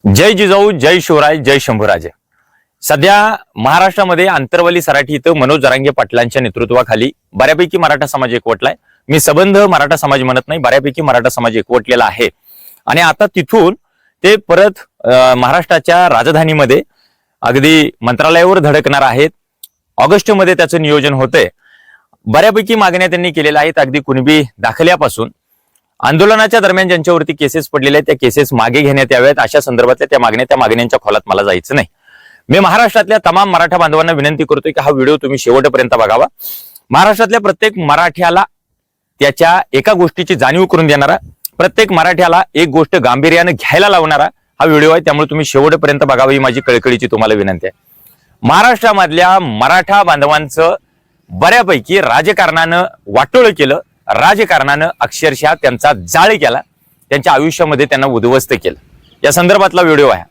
जय जिजाऊ, जय शिवराय, जय शंभूराजे। सध्या महाराष्ट्रामध्ये आंतरवली सराठी इथं मनोज जरांगे पाटलांच्या नेतृत्वाखाली बऱ्यापैकी मराठा समाज एकवटलाय। मी सबंध मराठा समाज म्हणत नाही, बऱ्यापैकी मराठा समाज एकवटलेला आहे। आणि आता तिथून ते परत महाराष्ट्राच्या राजधानीमध्ये अगदी मंत्रालयावर धडकणार आहेत। ऑगस्ट मध्ये त्याचं नियोजन होतंय। बऱ्यापैकी मागण्या त्यांनी केलेल्या आहेत, अगदी कुणबी दाखल्यापासून आंदोलनाच्या दरम्यान ज्यांच्यावरती केसेस पडलेले आहेत त्या केसेस मागे घेण्यात याव्यात अशा संदर्भातल्या त्या मागण्यांच्या खोलात मला जायचं नाही। मी महाराष्ट्रातल्या तमाम मराठा बांधवांना विनंती करतोय की हा व्हिडिओ तुम्ही शेवटपर्यंत बघावा। महाराष्ट्रातल्या प्रत्येक मराठ्याला त्याच्या एका गोष्टीची जाणीव करून देणारा, प्रत्येक मराठ्याला एक गोष्ट गांभीर्याने घ्यायला लावणारा हा व्हिडिओ आहे, त्यामुळे तुम्ही शेवटपर्यंत बघावा ही माझी कळकळीची तुम्हाला विनंती आहे। महाराष्ट्रामधल्या मराठा बांधवांचं बऱ्यापैकी राजकारणानं वाटोळ केलं, राजकारणानं अक्षरशः त्यांचा जाळ केला, त्यांच्या आयुष्यामध्ये त्यांना उद्ध्वस्त केलं। या संदर्भातला व्हिडिओ आहे,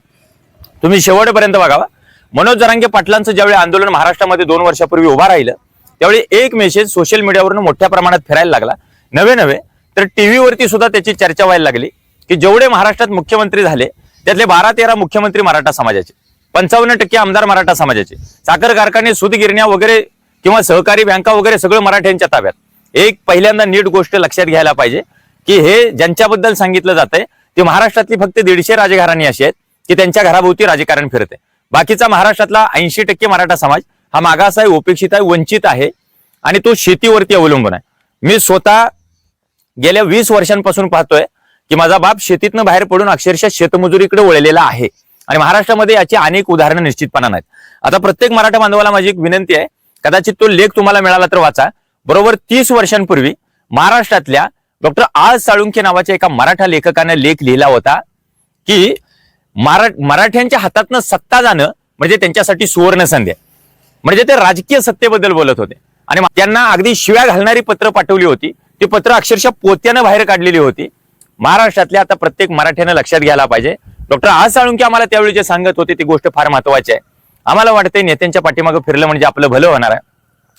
तुम्ही शेवटपर्यंत बघावा। मनोज जरांगे पाटलांचं ज्यावेळी आंदोलन महाराष्ट्रामध्ये 2 वर्षापूर्वी उभा राहिलं त्यावेळी एक मेसेज सोशल मीडियावरून मोठ्या प्रमाणात फिरायला लागला। नवे तर टीव्हीवरती सुद्धा त्याची चर्चा व्हायला लागली की जेवढे महाराष्ट्रात मुख्यमंत्री झाले त्यातले 12-13 मुख्यमंत्री मराठा समाजाचे, 55% आमदार मराठा समाजाचे, साखर कारखाने, सूतगिरण्या वगैरे किंवा सहकारी बँका वगैरे सगळं मराठ्यांच्या ताब्यात। एक पहिल्यांदा नीट गोष्ट लक्षात घ्यायला पाहिजे की हे ज्यांच्याबद्दल सांगितलं जातंय ते महाराष्ट्रातली फक्त 150 राजघराणी अशी आहेत की त्यांच्या घराभोवती राजकारण फिरते। बाकीचा महाराष्ट्रातला 80% मराठा समाज हा मागास आहे, उपेक्षित आहे, वंचित आहे आणि तो शेतीवरती अवलंबून आहे। मी स्वतः गेल्या 20 वर्षांपासून पाहतोय की माझा बाप शेतीतनं बाहेर पडून अक्षरशः शेतमजुरीकडे वळलेला आहे आणि महाराष्ट्रामध्ये याची अनेक उदाहरणं निश्चितपणाने आहेत। आता प्रत्येक मराठा बांधवाला माझी एक विनंती आहे, कदाचित तो लेख तुम्हाला मिळाला तर वाचा। बरोबर 30 वर्षांपूर्वी महाराष्ट्रातल्या डॉक्टर आळ साळुंखे नावाच्या एका मराठा लेखकाने लेख लिहिला होता की मराठ्यांच्या हातातनं सत्ता जाणं म्हणजे त्यांच्यासाठी सुवर्ण संधी आहे। म्हणजे ते राजकीय सत्तेबद्दल बोलत होते आणि त्यांना अगदी शिव्या घालणारी पत्र पाठवली होती, ती पत्र अक्षरशः पोत्यानं बाहेर काढलेली होती। महाराष्ट्रातल्या आता प्रत्येक मराठ्यानं लक्षात घ्यायला पाहिजे, डॉक्टर आळ साळुंखे आम्हाला त्यावेळी जे सांगत होते ती गोष्ट फार महत्वाची आहे। आम्हाला वाटते नेत्यांच्या पाठीमागे फिरलं म्हणजे आपलं भलं होणार आहे।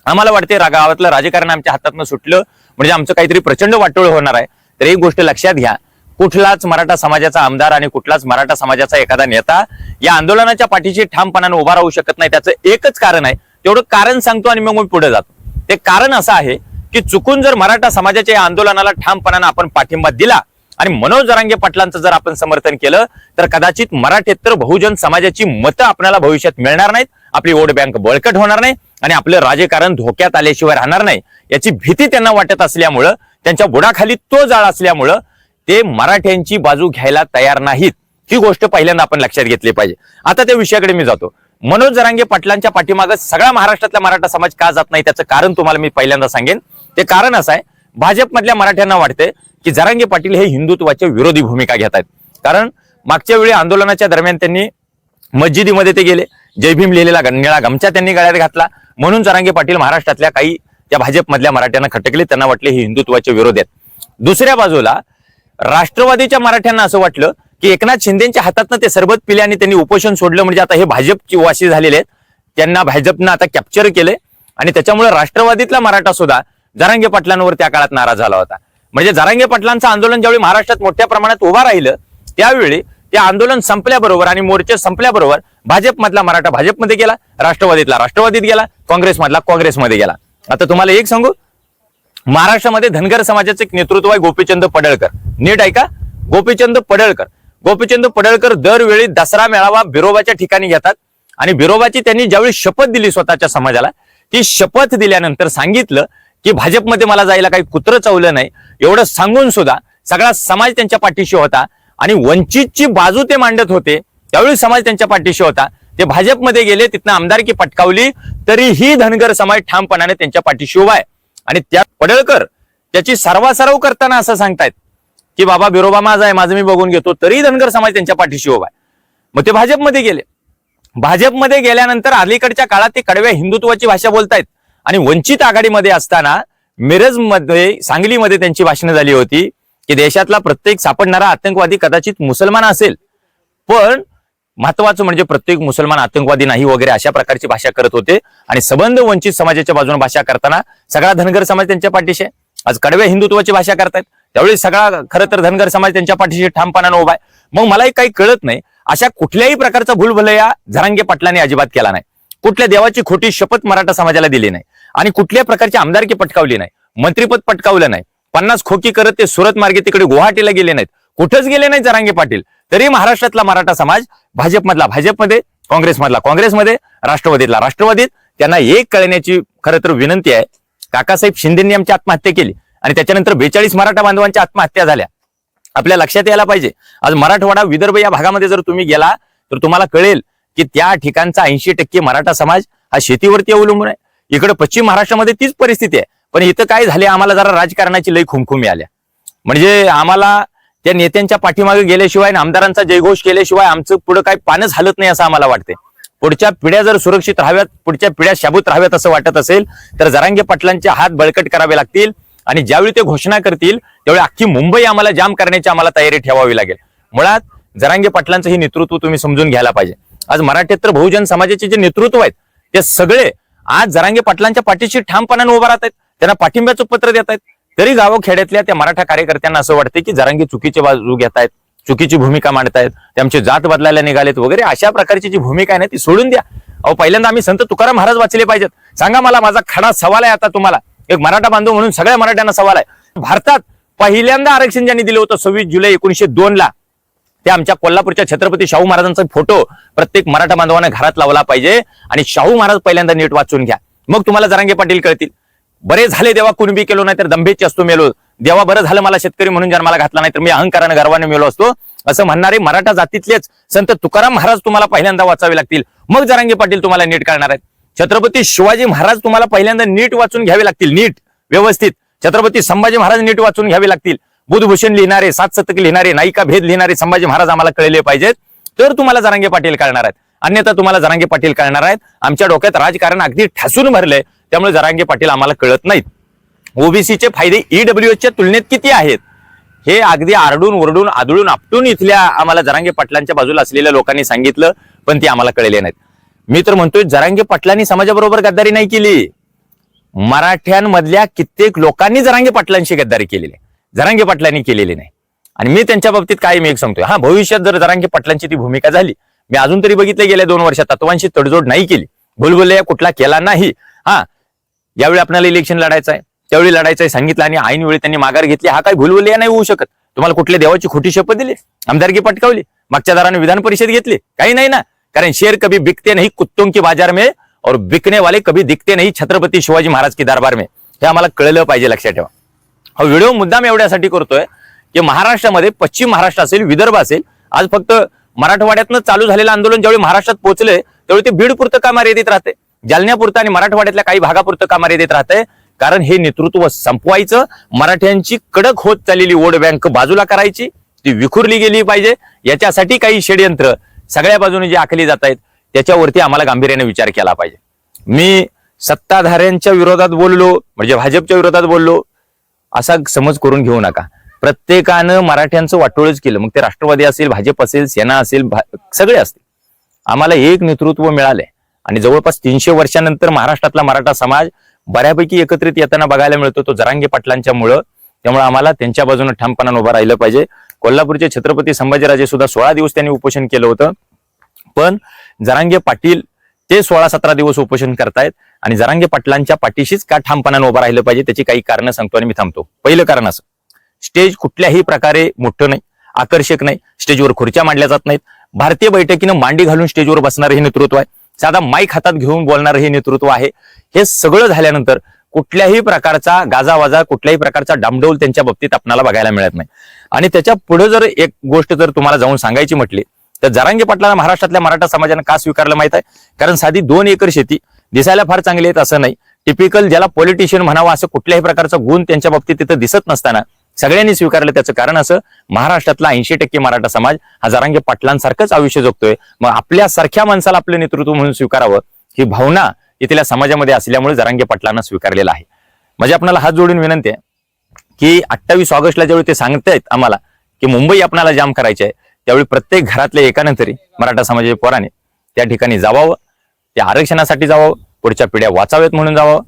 आम्हाला वाटते गावातलं राजकारण आमच्या हातातनं सुटलं म्हणजे आमचं काहीतरी प्रचंड वाटोळ होणार आहे। तर एक गोष्ट लक्षात घ्या, कुठलाच मराठा समाजाचा आमदार आणि कुठलाच मराठा समाजाचा एखादा नेता या आंदोलनाच्या पाठीशी ठामपणाने उभा राहू शकत नाही। त्याचं एकच कारण आहे, तेवढं कारण सांगतो आणि मग मी पुढे जातो। ते कारण असं आहे की चुकून जर मराठा समाजाच्या या आंदोलनाला ठामपणाने आपण पाठिंबा दिला आणि मनोज जरांगे पाटलांचं जर आपण समर्थन केलं तर कदाचित मराठेतर बहुजन समाजाची मतं आपल्याला भविष्यात मिळणार नाहीत, आपली वोट बँक बळकट होणार नाही आणि आपलं राजकारण धोक्यात आल्याशिवाय राहणार नाही याची भीती त्यांना वाटत असल्यामुळं, त्यांच्या बुडाखाली तो जाळ असल्यामुळं ते मराठ्यांची बाजू घ्यायला तयार नाहीत। ही गोष्ट पहिल्यांदा आपण लक्षात घेतली पाहिजे। आता त्या विषयाकडे मी जातो। मनोज जरांगे पाटलांच्या पाठीमागे सगळा महाराष्ट्रातला मराठा समाज का जात नाही त्याचं कारण तुम्हाला मी पहिल्यांदा सांगेन। ते कारण असं आहे, भाजपमधल्या मराठ्यांना वाटते की जरांगे पाटील हे हिंदुत्वाच्या विरोधी भूमिका घेत आहेत। कारण मागच्या वेळी आंदोलनाच्या दरम्यान त्यांनी मस्जिदीमध्ये ते गेले, जय भीम लिहिलेला निळा गमछा त्यांनी गळ्यात घातला, म्हणून जरांगे पाटील महाराष्ट्रातल्या काही त्या भाजपमधल्या मराठ्यांना खटकले, त्यांना वाटले हे हिंदुत्वाचे विरोधी आहेत। दुसऱ्या बाजूला राष्ट्रवादीच्या मराठ्यांना असं वाटलं की एकनाथ शिंदेच्या हातातनं ते सरबत पिले आणि त्यांनी उपोषण सोडलं म्हणजे आता हे भाजपची वाशी झालेले आहेत, त्यांना भाजपनं आता कॅप्चर केले आणि त्याच्यामुळे राष्ट्रवादीतला मराठा सुद्धा जरांगे पाटलांवर त्या काळात नाराज झाला होता। म्हणजे जरांगे पाटलांचं आंदोलन ज्यावेळी महाराष्ट्रात मोठ्या प्रमाणात उभा राहिलं त्यावेळी ते आंदोलन संपल्याबरोबर आणि मोर्चे संपल्याबरोबर भाजपमधला मराठा भाजपमध्ये गेला, राष्ट्रवादीतला राष्ट्रवादीत गेला, काँग्रेसमधला काँग्रेसमध्ये गेला। आता तुम्हाला एक सांगू, महाराष्ट्रामध्ये धनगर समाजाचे एक नेतृत्व आहे गोपीचंद पडळकर। नीट ऐका, गोपीचंद पडळकर दरवेळी दसरा मेळावा बिरोबाच्या ठिकाणी घेतात आणि बिरोबाची त्यांनी ज्यावेळी शपथ दिली स्वतःच्या समाजाला, ती शपथ दिल्यानंतर सांगितलं की भाजपमध्ये मला जायला काही कुत्र चावलं नाही, एवढं सांगून सुद्धा सगळा समाज त्यांच्या पाठीशी होता आणि वंचितची बाजू ते मांडत होते। त्यावेळी समाज त्यांच्या पाठीशी होता, ते भाजपमध्ये गेले, तिथनं आमदारकी पटकावली, तरीही धनगर समाज ठामपणाने त्यांच्या पाठीशी उभा आहे। आणि त्या पडळकर त्याची सर्वासर्व करताना असं सांगतायत की बाबा बिरोबा माझा आहे, माझं मी बघून घेतो, तरी धनगर समाज त्यांच्या पाठीशी उभा आहे। मग ते भाजपमध्ये गेले, भाजपमध्ये गेल्यानंतर अलीकडच्या काळात ते कडव्या हिंदुत्वाची भाषा बोलतायत आणि वंचित आघाडीमध्ये असताना मिरजमध्ये, सांगलीमध्ये त्यांची भाषणं झाली होती की देशातला प्रत्येक सापडणारा आतंकवादी कदाचित मुसलमान असेल, पण महत्वाचं म्हणजे प्रत्येक मुसलमान आतंकवादी नाही वगैरे अशा प्रकारची भाषा करत होते आणि सबंध वंचित समाजाच्या बाजूने भाषा करताना सगळा धनगर समाज त्यांच्या पाठीशी आहे। आज कडव्या हिंदुत्वाची भाषा करतायत त्यावेळी सगळा खरं तर धनगर समाज त्यांच्या पाठीशी ठामपणाने उभा आहे। मग मलाही काही कळत नाही, अशा कुठल्याही प्रकारचा भूलभुलैया जरांगे पाटलांनी अजिबात केला नाही. कुठल्या देवाची खोटी शपथ मराठा समाजाला दिली नाही आणि कुठल्या प्रकारची आमदारकी पटकावली नाही, मंत्रीपद पटकावलं नाही. 50 खोकी करत ते सुरत मार्गे तिकडे गुवाहाटीला गेले नाहीत, कुठंच गेले नाही जरांगे पाटील. तरी महाराष्ट्रातला मराठा समाज भाजपमधला भाजपमध्ये, काँग्रेसमधला काँग्रेसमध्ये, राष्ट्रवादीतला राष्ट्रवादीत. त्यांना एक कळण्याची खरं तर विनंती आहे. काकासाहेब शिंदेंनी आमची आत्महत्या केली आणि त्याच्यानंतर 42 मराठा बांधवांच्या आत्महत्या झाल्या. आपल्या लक्षात यायला पाहिजे. आज मराठवाडा विदर्भ या भागामध्ये जर तुम्ही गेला तर तुम्हाला कळेल की त्या ठिकाणचा 80% मराठा समाज हा शेतीवरती अवलंबून आहे. इकडे पश्चिम महाराष्ट्रामध्ये तीच परिस्थिती आहे. पण इथं काय झाले, आम्हाला जरा राजकारणाची लई खुमखुमी आल्या. म्हणजे आम्हाला त्या नेत्यांच्या पाठीमागे गेल्याशिवाय, आमदारांचा जयघोष केल्याशिवाय आमचं पुढे काही पानच हलत नाही असं आम्हाला वाटते. पुढच्या पिढ्या जर सुरक्षित राहाव्यात, पुढच्या पिढ्या शाबूत राहाव्यात असं वाटत असेल तर जरांगे पाटलांचे हात बळकट करावे लागतील. आणि ज्यावेळी ते घोषणा करतील त्यावेळी अख्खी मुंबई आम्हाला जाम करण्याची आम्हाला तयारी ठेवावी लागेल. मुळात जरांगे पाटलांचं हे नेतृत्व तुम्ही समजून घ्यायला पाहिजे. आज मराठेतर बहुजन समाजाचे जे नेतृत्व आहेत ते सगळे आज जरांगे पाटलांच्या पाठीशी ठामपणाने उभा राहत आहेत, त्यांना पाठिंब्याचं पत्र देत आहेत. तरी गावखेड्यातल्या त्या मराठा कार्यकर्त्यांना असं वाटतं की जरांगे चुकीची बाजू घेत आहेत, चुकीची भूमिका मांडतायत, त्यांची जात बदलायला निघालेत वगैरे. अशा प्रकारची जी भूमिका आहे ना ती सोडून द्या. अहो, पहिल्यांदा आम्ही संत तुकाराम महाराज वाचले पाहिजेत. सांगा मला, माझा खडा सवाल आहे आता तुम्हाला, एक मराठा बांधव म्हणून सगळ्या मराठ्यांना सवाल आहे. भारतात पहिल्यांदा आरक्षण ज्यांनी दिलं होतं 26 जुलै 1902 त्या आमच्या कोल्हापूरच्या छत्रपती शाहू महाराजांचा फोटो प्रत्येक मराठा बांधवांना घरात लावला पाहिजे. आणि शाहू महाराज पहिल्यांदा नीट वाचून घ्या, मग तुम्हाला जरांगे पाटील कळतील. बरे झाले देवा कुणबी केलो नाही तर दंभेची असतो मेलो, देवा बरं झालं मला शेतकरी म्हणून जन्माला घातला नाही तर मी अहंकाराने गर्वाने मेलो असतो, असं म्हणणारे मराठा जातीतलेच संत तुकाराम महाराज तुम्हाला पहिल्यांदा वाचावे लागतील. मग जरांगे पाटील तुम्हाला नीट कळणार आहेत. छत्रपती शिवाजी महाराज तुम्हाला पहिल्यांदा नीट वाचून घ्यावे लागतील, नीट व्यवस्थित. छत्रपती संभाजी महाराज नीट वाचून घ्यावे लागतील. बुधभूषण लिहिणारे, 7 शतक लिहिणारे, नायिका भेद लिहिणारे संभाजी महाराज आम्हाला कळले पाहिजेत, तर तुम्हाला जरांगे पाटील कळणार आहेत. अन्यथा तुम्हाला जरांगे पाटील कळणार आहेत. आमच्या डोक्यात राजकारण अगदी ठासून भरलंय, त्यामुळे जरांगे पाटील आम्हाला कळत नाहीत. ओबीसीचे फायदे ईडब्ल्यूएसच्या तुलनेत किती आहेत हे अगदी आरडून ओरडून आदळून आपटून इथल्या आम्हाला जरांगे पाटलांच्या बाजूला असलेल्या लोकांनी सांगितलं, पण ते आम्हाला कळले नाहीत. मी तर म्हणतोय जरांगे पाटलांनी समाजाबरोबर गद्दारी नाही केली, मराठ्यांमधल्या कित्येक लोकांनी जरांगे पाटलांशी गद्दारी केलेली, जरांगे पाटलांनी केलेली नाही. आणि मी त्यांच्या बाबतीत काय मी एक सांगतोय, हा भविष्यात जर जरांगे पाटलांची ती भूमिका झाली, मी अजून तरी बघितलं गेल्या 2 वर्षात तत्वांशी तडजोड नाही केली, भुलभुलैया कुठला केला नाही. हा, यावेळी आपल्याला इलेक्शन लढायचं आहे, त्यावेळी लढायचं आहे सांगितलं आणि ऐन वेळी त्यांनी माघार घेतली, हा काही भुलभुलैया नाही होऊ शकत. तुम्हाला कुठल्या देवाची खोटी शपथ दिली, आमदारकी पटकावली, मागच्या दाराने विधान परिषद घेतली, काही नाही ना. कारण शेर कभी बिकते नहीं कुत्तों की बाजार में और बिकने वाले कभी दिखते नहीं छत्रपती शिवाजी महाराज की दरबार में. हे आम्हाला कळलं पाहिजे, लक्षात ठेवा. हा व्हिडिओ मुद्दाम एवढ्यासाठी करतोय की महाराष्ट्रामध्ये पश्चिम महाराष्ट्र असेल, विदर्भ असेल, आज फक्त मराठवाड्यातनं चालू झालेलं आंदोलन ज्यावेळी महाराष्ट्रात पोहोचले त्यावेळी ते बीड पुरतं का मर्यादित राहते, जालन्यापुरतं आणि मराठवाड्यातल्या काही भागापुरतं का मर्यादित राहते. कारण हे नेतृत्व संपवायचं, मराठ्यांची कडक होत चाललेली वोट बँक बाजूला करायची, ती विखुरली गेली पाहिजे. याच्यासाठी काही षडयंत्र सगळ्या बाजूने जे आखली जात आहेत त्याच्यावरती आम्हाला गांभीर्याने विचार केला पाहिजे. मी सत्ताधाऱ्यांच्या विरोधात बोललो म्हणजे भाजपच्या विरोधात बोललो असा समज करून घेऊ नका. प्रत्येकानं मराठ्यांचं वाटोळच केलं, मग ते राष्ट्रवादी असेल, भाजप असेल, सेना असेल, सगळे असतील. आम्हाला एक नेतृत्व मिळालंय आणि जवळपास 300 वर्षानंतर महाराष्ट्रातला मराठा समाज बऱ्यापैकी एकत्रित येताना बघायला मिळतो, तो जरांगे पाटलांच्या मुळे. त्यामुळे आम्हाला त्यांच्या बाजूने ठामपणाने उभं राहिलं पाहिजे. कोल्हापूरचे छत्रपती संभाजीराजे सुद्धा 16 दिवस त्यांनी उपोषण केलं होतं, पण जरांगे पाटील ते 16-17 दिवस उपोषण करतायत आणि जरांगे पाटलांच्या पाठीशीच का ठामपणाने उभं राहिलं पाहिजे त्याची काही कारणं सांगतो आणि मी थांबतो. पहिलं कारण असं, स्टेज कुठल्याही प्रकारे मोठं नाही, आकर्षक नाही, स्टेजवर खुर्च्या मांडल्या जात नाहीत. भारतीय बैठकीनं मांडी घालून स्टेजवर बसणारं हे नेतृत्व आहे, साधा माईक हातात घेऊन बोलणारं हे नेतृत्व आहे. हे सगळं झाल्यानंतर कुठल्याही प्रकारचा गाजावाजा, कुठल्याही प्रकारचा डामडौल त्यांच्या बाबतीत आपल्याला बघायला मिळत नाही. आणि त्याच्या पुढे जर एक गोष्ट जर तुम्हाला जाऊन सांगायची म्हटली तर जरांगे पाटलांना महाराष्ट्रातल्या मराठा समाजाने का स्वीकारलं माहित आहे? कारण साधी 2 एकर शेती, दिसायला फार चांगली आहेत असं नाही, टिपिकल ज्याला पॉलिटिशियन म्हणावं असं कुठल्याही प्रकारचा गुण त्यांच्या बाबतीत तिथं दिसत नसताना सगळ्यांनी स्वीकारलं. त्याचं कारण असं, महाराष्ट्रातला 80% मराठा समाज हा जरांगे पाटलांसारखंच आयुष्य जगतोय, मग आपल्यासारख्या माणसाला आपलं नेतृत्व म्हणून स्वीकारावं ही भावना इथल्या समाजामध्ये असल्यामुळे जरांगे पाटलांना स्वीकारलेला आहे. म्हणजे आपल्याला हात जोडून विनंती आहे की 28 ऑगस्टला ज्यावेळी ते सांगतायत आम्हाला की मुंबई आपल्याला जाम करायची आहे, त्यावेळी प्रत्येक घरातल्या एकानं तरी मराठा समाजाच्या पोराने त्या ठिकाणी जावावं, त्या आरक्षणासाठी जावं, पुढच्या पिढ्या वाचाव्यात म्हणून जावं,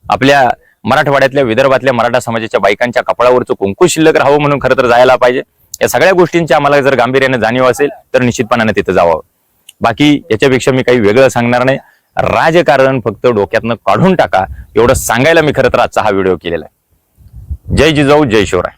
आपल्या मराठवाड्यातल्या विदर्भातल्या मराठा समाजाच्या बायकांच्या कपाळावरचं कुंकू शिल्लक राहावं म्हणून खरं तर जायला पाहिजे. या सगळ्या गोष्टींची आम्हाला जर गांभीर्याने जाणीव असेल तर निश्चितपणाने तिथं जावं. बाकी याच्यापेक्षा मी काही वेगळं सांगणार नाही. राजकारण फक्त डोक्यातनं काढून टाका एवढं सांगायला मी खरं तर आजचा हा व्हिडिओ केलेला आहे. जय जिजाऊ, जय शिवराय.